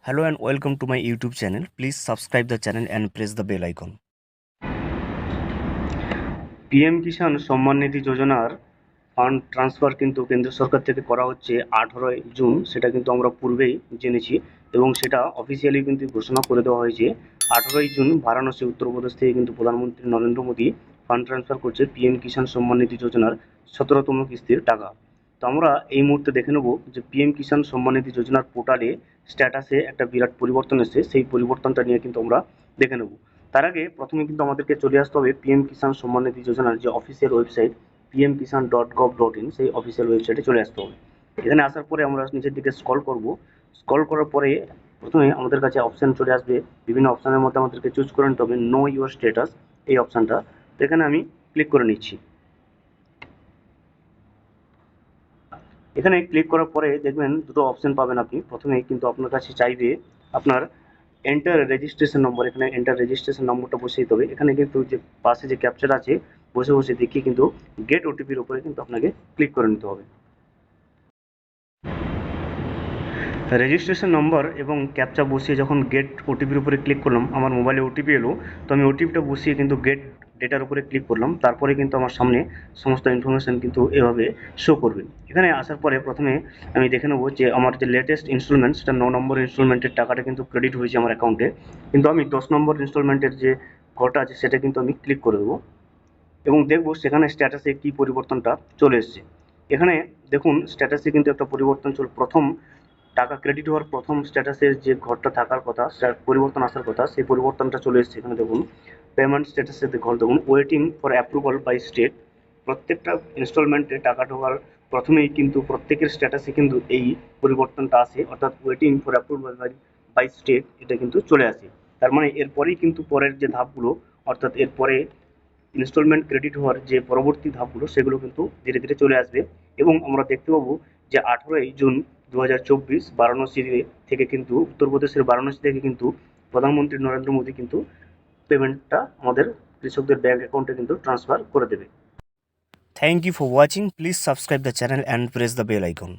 Hello and welcome to my YouTube channel. Please subscribe the channel and press the bell icon. PM Kisan Samman Nidhi যোজনার fund transfer কিন্তু কেন্দ্র সরকার থেকে করা হচ্ছে 18ই June. সেটা কিন্তু আমরা পূর্বেই জেনেছি এবং সেটা অফিসিয়ালি কিন্তু ঘোষণা করে দেওয়া হয়েছে 18ই জুন বারাণসী উত্তরপ্রদেশ থেকে কিন্তু প্রধানমন্ত্রী নরেন্দ্র মোদী ফান্ড ট্রান্সফার করছে পিএম কিষাণ সম্মান নিধি যোজনার 17তম কিস্তির টাকা। তো আমরা এই মুহূর্তে দেখে নেব যে পিএম কিষাণ সম্মান নিধি যোজনার পোর্টালে স্ট্যাটাসে একটা বিরাট পরিবর্তন এসেছে। সেই পরিবর্তনটা নিয়ে কিন্তু আমরা দেখে নেব। তার আগে প্রথমে কিন্তু আমাদেরকে চলে আসতে হবে পিএম কিষাণ সম্মান নিধি যোজনার যে অফিসিয়াল ওয়েবসাইট pmkisan.gov.in, সেই অফিসিয়াল ওয়েবসাইটে চলে আসতে হবে। এখানে আসার পরে আমরা নিচের দিকে স্ক্রল করব। স্ক্রল করার পরে প্রথমে আমাদের কাছে অপশন চলে আসবে। বিভিন্ন অপশনের মধ্যে আমাদেরকে চুজ করে নিতে হবে নো ইউর স্ট্যাটাস, এই অপশনটা। তো এখানে আমি ক্লিক করে নিচ্ছি। এখানে ক্লিক করার পরে দেখবেন দুটো অপশন পাবেন আপনি। প্রথমে কিন্তু আপনার কাছে চাইবে আপনার এন্টার রেজিস্ট্রেশন নম্বর। এখানে এন্টার রেজিস্ট্রেশন নম্বরটা বসিয়ে দিতে হবে। এখানে কিন্তু যে পাশে যে ক্যাপচার আছে বসে বসে দেখিয়ে কিন্তু গেট ওটিপির উপরে কিন্তু আপনাকে ক্লিক করে নিতে হবে। রেজিস্ট্রেশন নম্বর এবং ক্যাপচা বসিয়ে যখন গেট ওটিপির উপরে ক্লিক করলাম, আমার মোবাইলে ওটিপি এলো। তো আমি ওটিপিটা বসিয়ে কিন্তু গেট ডেটার উপরে ক্লিক করলাম। তারপরে কিন্তু আমার সামনে সমস্ত ইনফরমেশান কিন্তু এভাবে শো করবে। এখানে আসার পরে প্রথমে আমি দেখে নেবো যে আমার যে লেটেস্ট ইনস্টলমেন্ট, সেটা 9 নম্বর ইনস্টলমেন্টের টাকাটা কিন্তু ক্রেডিট হয়েছে আমার অ্যাকাউন্টে। কিন্তু আমি 10 নম্বর ইনস্টলমেন্টের যে ঘরটা আছে সেটা কিন্তু আমি ক্লিক করে দেবো এবং দেখবো সেখানে স্ট্যাটাসে কী পরিবর্তনটা চলে এসছে। এখানে দেখুন স্ট্যাটাসে কিন্তু একটা পরিবর্তন প্রথম টাকা ক্রেডিট হওয়ার প্রথম স্ট্যাটাসের যে ঘরটা থাকার কথা, পরিবর্তন আসার কথা, সেই পরিবর্তনটা চলে এসছে। এখানে দেখুন পেমেন্ট স্ট্যাটাসের ঘর দেখুন waiting for approval by state. প্রত্যেকটা ইনস্টলমেন্টে টাকা ঢোকার প্রথমেই কিন্তু প্রত্যেকের স্ট্যাটাসে কিন্তু এই পরিবর্তনটা আসে, অর্থাৎ waiting for approval by state, এটা কিন্তু চলে আসে। তার মানে এরপরেই কিন্তু পরের যে ধাপগুলো, অর্থাৎ এরপরে ইনস্টলমেন্ট ক্রেডিট হওয়ার যে পরবর্তী ধাপগুলো, সেগুলো কিন্তু ধীরে ধীরে চলে আসবে। এবং আমরা দেখতে পাবো যে 18ই জুন 2024 বারাণসী থেকে কিন্তু উত্তরপ্রদেশের বারাণসী থেকে কিন্তু প্রধানমন্ত্রী নরেন্দ্র মোদী কিন্তু পেমেন্টটা আমাদের কৃষকদের ব্যাংক অ্যাকাউন্টে কিন্তু ট্রান্সফার করে দেবে। Thank you for watching. Please subscribe the channel and press the bell icon.